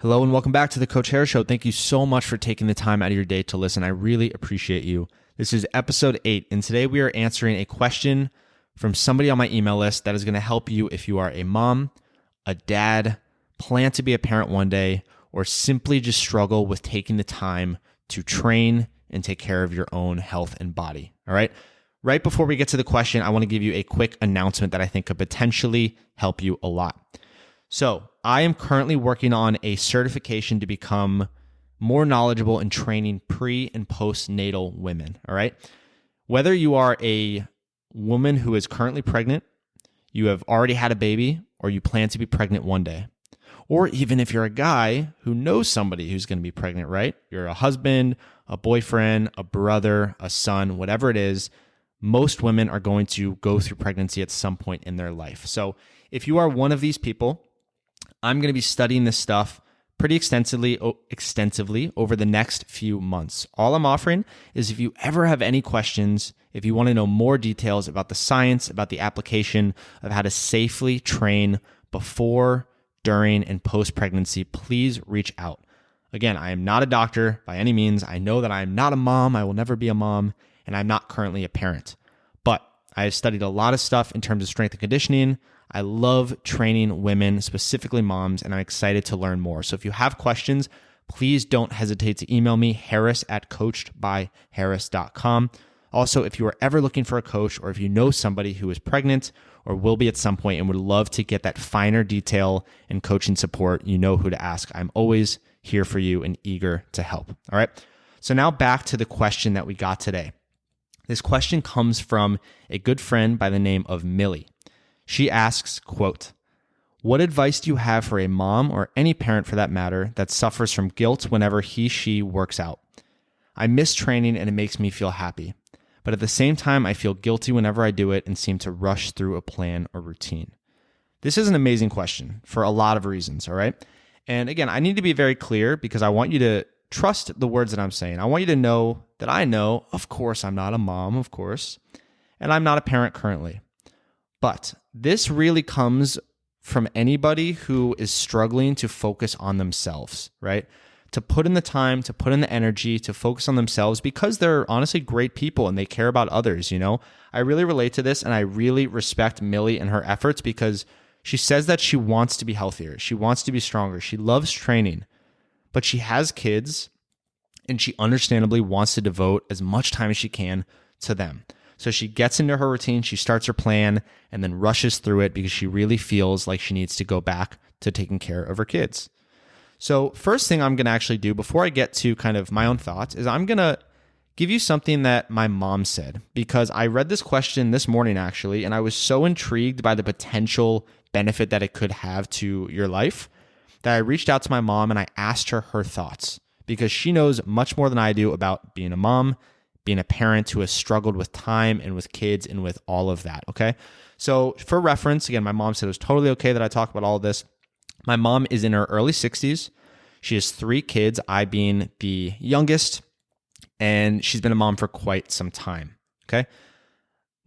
Hello and welcome back to the Coach Harris Show. Thank you so much for taking the time out of your day to listen. I really appreciate you. This is episode 8, and today we are answering a question from somebody on my email list that is going to help you if you are a mom, a dad, plan to be a parent one day, or simply just struggle with taking the time to train and take care of your own health and body. All right. Right before we get to the question, I want to give you a quick announcement that I think could potentially help you a lot. So I am currently working on a certification to become more knowledgeable in training pre and postnatal women. All right. Whether you are a woman who is currently pregnant, you have already had a baby, or you plan to be pregnant one day, or even if you're a guy who knows somebody who's going to be pregnant, right? You're a husband, a boyfriend, a brother, a son, whatever it is. Most women are going to go through pregnancy at some point in their life. So if you are one of these people, I'm going to be studying this stuff pretty extensively over the next few months. All I'm offering is if you ever have any questions, if you want to know more details about the science, about the application of how to safely train before, during, and post-pregnancy, please reach out. Again, I am not a doctor by any means. I know that I am not a mom. I will never be a mom, and I'm not currently a parent. But I have studied a lot of stuff in terms of strength and conditioning. I love training women, specifically moms, and I'm excited to learn more. So if you have questions, please don't hesitate to email me, harris@coachedbyharris.com. Also, if you are ever looking for a coach, or if you know somebody who is pregnant or will be at some point and would love to get that finer detail and coaching support, you know who to ask. I'm always here for you and eager to help. All right. So now back to the question that we got today. This question comes from a good friend by the name of Millie. She asks, quote, "What advice do you have for a mom, or any parent for that matter, that suffers from guilt whenever she works out? I miss training and it makes me feel happy. But at the same time, I feel guilty whenever I do it and seem to rush through a plan or routine." This is an amazing question for a lot of reasons, all right? And again, I need to be very clear because I want you to trust the words that I'm saying. I want you to know that I know, of course, I'm not a mom, of course, and I'm not a parent currently. But this really comes from anybody who is struggling to focus on themselves, right? To put in the time, to put in the energy, to focus on themselves because they're honestly great people and they care about others, you know? I really relate to this and I really respect Millie and her efforts because she says that she wants to be healthier. She wants to be stronger. She loves training, but she has kids and she understandably wants to devote as much time as she can to them. So she gets into her routine, she starts her plan, and then rushes through it because she really feels like she needs to go back to taking care of her kids. So first thing I'm going to actually do before I get to kind of my own thoughts is I'm going to give you something that my mom said, because I read this question this morning actually, and I was so intrigued by the potential benefit that it could have to your life that I reached out to my mom and I asked her thoughts, because she knows much more than I do about being a mom, being a parent who has struggled with time and with kids and with all of that, okay? So for reference, again, my mom said it was totally okay that I talk about all of this. My mom is in her early 60s. She has 3 kids, I being the youngest, and she's been a mom for quite some time, okay?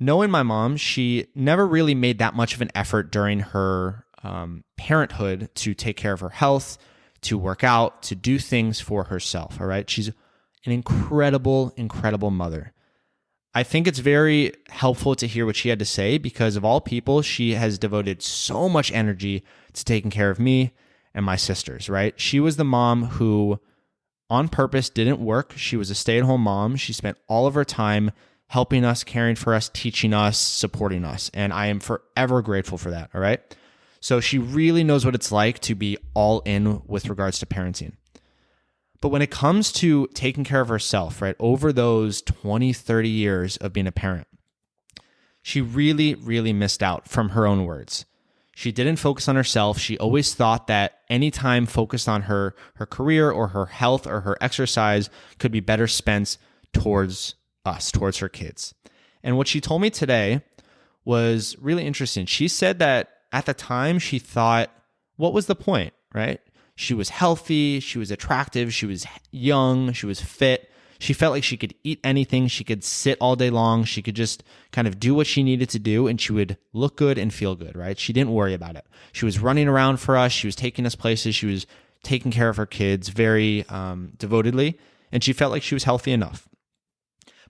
Knowing my mom, she never really made that much of an effort during her parenthood to take care of her health, to work out, to do things for herself, all right? She's an incredible, incredible mother. I think it's very helpful to hear what she had to say because of all people, she has devoted so much energy to taking care of me and my sisters, right? She was the mom who on purpose didn't work. She was a stay-at-home mom. She spent all of her time helping us, caring for us, teaching us, supporting us. And I am forever grateful for that, all right? So she really knows what it's like to be all in with regards to parenting. But when it comes to taking care of herself, right, over those 20, 30 years of being a parent, she really, really missed out from her own words. She didn't focus on herself. She always thought that any time focused on her career or her health or her exercise could be better spent towards us, towards her kids. And what she told me today was really interesting. She said that at the time she thought, what was the point, right? She was healthy, she was attractive, she was young, she was fit. She felt like she could eat anything, she could sit all day long, she could just kind of do what she needed to do and she would look good and feel good, right? She didn't worry about it. She was running around for us, she was taking us places, she was taking care of her kids very devotedly, and she felt like she was healthy enough.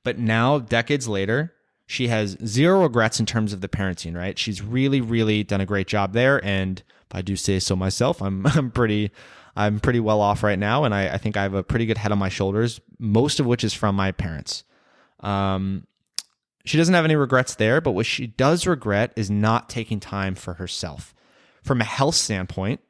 But now, decades later, she has zero regrets in terms of the parenting, right? She's really, really done a great job there. And if I do say so myself, I'm pretty well off right now. And I think I have a pretty good head on my shoulders, most of which is from my parents. She doesn't have any regrets there, but what she does regret is not taking time for herself. From a health standpoint,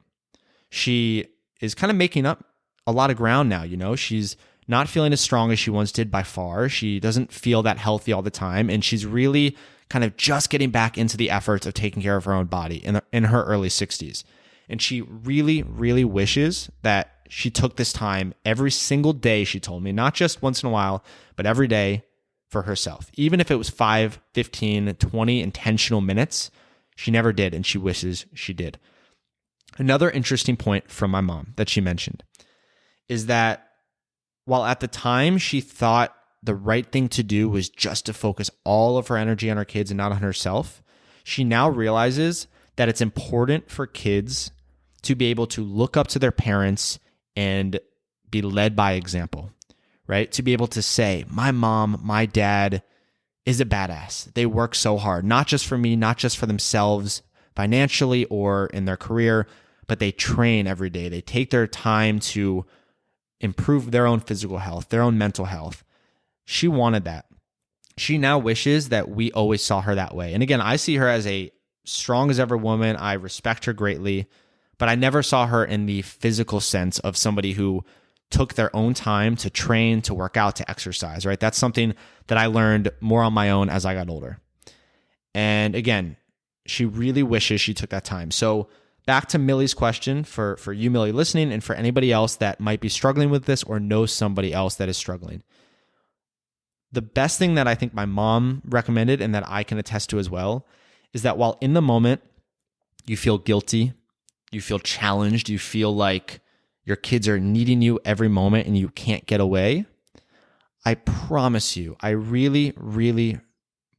she is kind of making up a lot of ground now. She's not feeling as strong as she once did by far. She doesn't feel that healthy all the time. And she's really kind of just getting back into the efforts of taking care of her own body in her early 60s. And she really, really wishes that she took this time every single day, she told me, not just once in a while, but every day for herself. Even if it was 5, 15, 20 intentional minutes, she never did, and she wishes she did. Another interesting point from my mom that she mentioned is that while at the time she thought the right thing to do was just to focus all of her energy on her kids and not on herself, she now realizes that it's important for kids to be able to look up to their parents and be led by example, right? To be able to say, my mom, my dad is a badass. They work so hard, not just for me, not just for themselves financially or in their career, but they train every day. They take their time to improve their own physical health, their own mental health. She wanted that. She now wishes that we always saw her that way. And again, I see her as a strong as ever woman. I respect her greatly, but I never saw her in the physical sense of somebody who took their own time to train, to work out, to exercise, right? That's something that I learned more on my own as I got older. And again, she really wishes she took that time. So back to Millie's question for you, Millie, listening, and for anybody else that might be struggling with this or knows somebody else that is struggling. The best thing that I think my mom recommended and that I can attest to as well is that while in the moment you feel guilty, you feel challenged, you feel like your kids are needing you every moment and you can't get away, I promise you, I really, really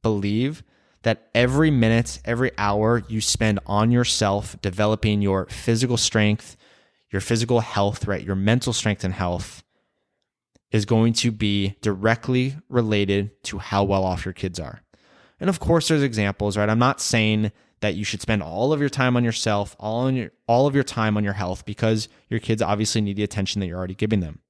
believe that every minute, every hour you spend on yourself, developing your physical strength, your physical health, right, your mental strength and health is going to be directly related to how well off your kids are. And of course, there's examples, right? I'm not saying that you should spend all of your time on yourself, all of your time on your health, because your kids obviously need the attention that you're already giving them.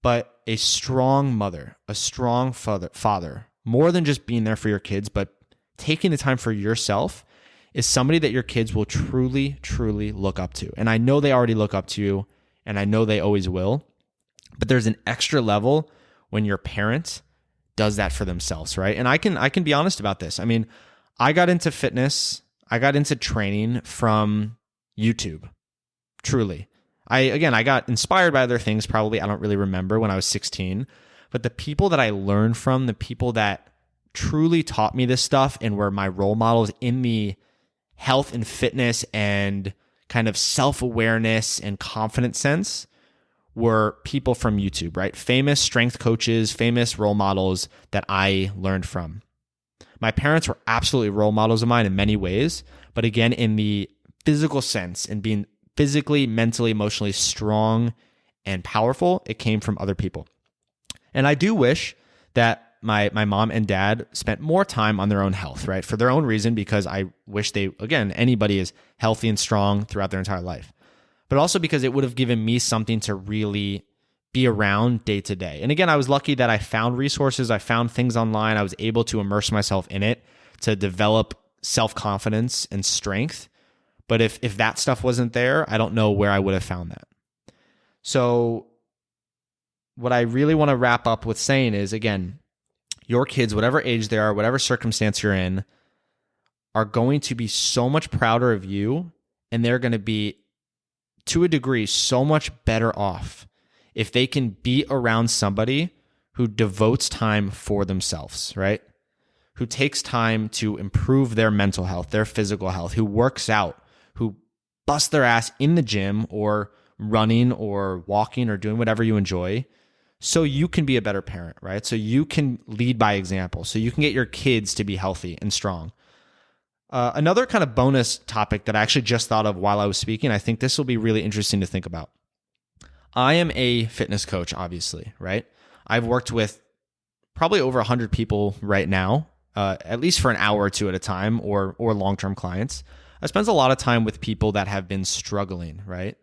But a strong mother, a strong father, more than just being there for your kids, but taking the time for yourself is somebody that your kids will truly, truly look up to. And I know they already look up to you, and I know they always will, but there's an extra level when your parent does that for themselves, right? And I can be honest about this. I mean, I got into fitness, I got into training from YouTube, truly. I got inspired by other things, probably I don't really remember when I was 16, but the people that I learned from, the people that truly taught me this stuff and were my role models in the health and fitness and kind of self-awareness and confidence sense were people from YouTube, right? Famous strength coaches, famous role models that I learned from. My parents were absolutely role models of mine in many ways, but again, in the physical sense and being physically, mentally, emotionally strong and powerful, it came from other people. And I do wish that my mom and dad spent more time on their own health, right? For their own reason, because I wish anybody is healthy and strong throughout their entire life. But also because it would have given me something to really be around day to day. And again, I was lucky that I found resources, I found things online, I was able to immerse myself in it to develop self-confidence and strength. But if that stuff wasn't there, I don't know where I would have found that. So what I really want to wrap up with saying is, again, your kids, whatever age they are, whatever circumstance you're in, are going to be so much prouder of you, and they're going to be, to a degree, so much better off if they can be around somebody who devotes time for themselves, right? Who takes time to improve their mental health, their physical health, who works out, who busts their ass in the gym or running or walking or doing whatever you enjoy, so you can be a better parent, right? So you can lead by example, so you can get your kids to be healthy and strong. Another kind of bonus topic that I actually just thought of while I was speaking, I think this will be really interesting to think about. I am a fitness coach, obviously, right? I've worked with probably over 100 people right now, at least for an hour or two at a time, or long-term clients. I spend a lot of time with people that have been struggling, right?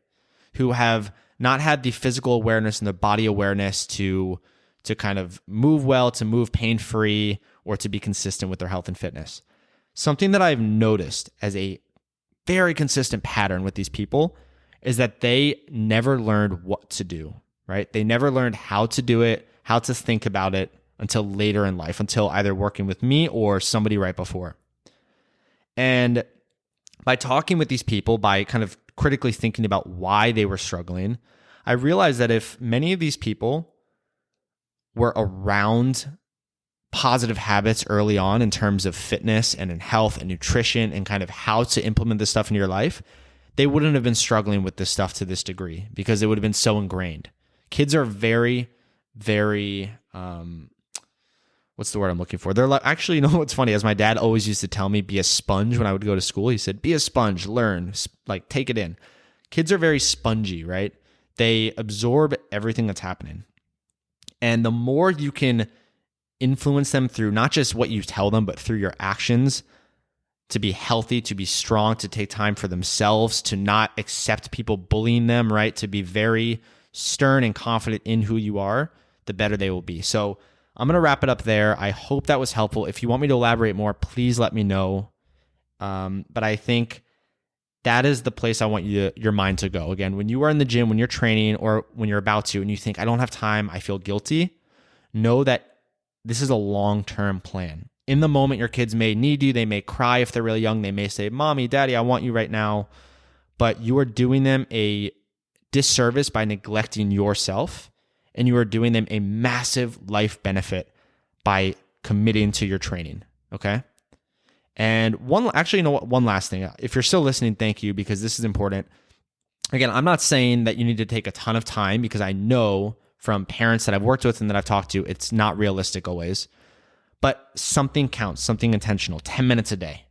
Who have not had the physical awareness and the body awareness to kind of move well, to move pain-free, or to be consistent with their health and fitness. Something that I've noticed as a very consistent pattern with these people is that they never learned what to do, right? They never learned how to do it, how to think about it until later in life, until either working with me or somebody right before. And by talking with these people, by kind of critically thinking about why they were struggling, I realized that if many of these people were around positive habits early on in terms of fitness and in health and nutrition and kind of how to implement this stuff in your life, they wouldn't have been struggling with this stuff to this degree because it would have been so ingrained. Kids are very, very, what's the word I'm looking for? They're like, actually, you know what's funny? As my dad always used to tell me, be a sponge when I would go to school. He said, be a sponge, learn, like take it in. Kids are very spongy, right? They absorb everything that's happening. And the more you can influence them through not just what you tell them, but through your actions to be healthy, to be strong, to take time for themselves, to not accept people bullying them, right? To be very stern and confident in who you are, the better they will be. So I'm going to wrap it up there. I hope that was helpful. If you want me to elaborate more, please let me know. But I think that is the place I want your mind to go. Again, when you are in the gym, when you're training, or when you're about to, and you think, I don't have time, I feel guilty, know that this is a long-term plan. In the moment, your kids may need you. They may cry if they're really young. They may say, Mommy, Daddy, I want you right now. But you are doing them a disservice by neglecting yourself, and you are doing them a massive life benefit by committing to your training, okay? And one last thing. If you're still listening, thank you, because this is important. Again, I'm not saying that you need to take a ton of time, because I know from parents that I've worked with and that I've talked to, it's not realistic always. But something counts, something intentional, 10 minutes a day,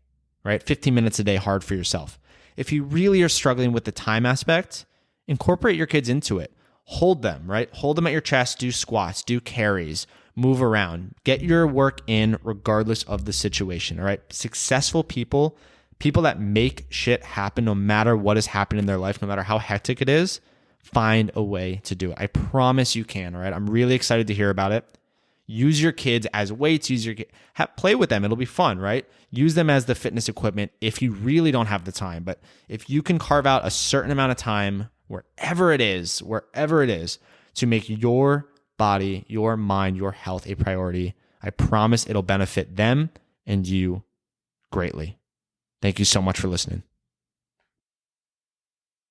right? 15 minutes a day hard for yourself. If you really are struggling with the time aspect, incorporate your kids into it. Hold them, right? Hold them at your chest, do squats, do carries, move around. Get your work in regardless of the situation, all right? Successful people that make shit happen no matter what is happening in their life, no matter how hectic it is, find a way to do it. I promise you can, all right? I'm really excited to hear about it. Use your kids as weights, play with them. It'll be fun, right? Use them as the fitness equipment if you really don't have the time. But if you can carve out a certain amount of time, wherever it is, to make your body, your mind, your health a priority, I promise it'll benefit them and you greatly. Thank you so much for listening.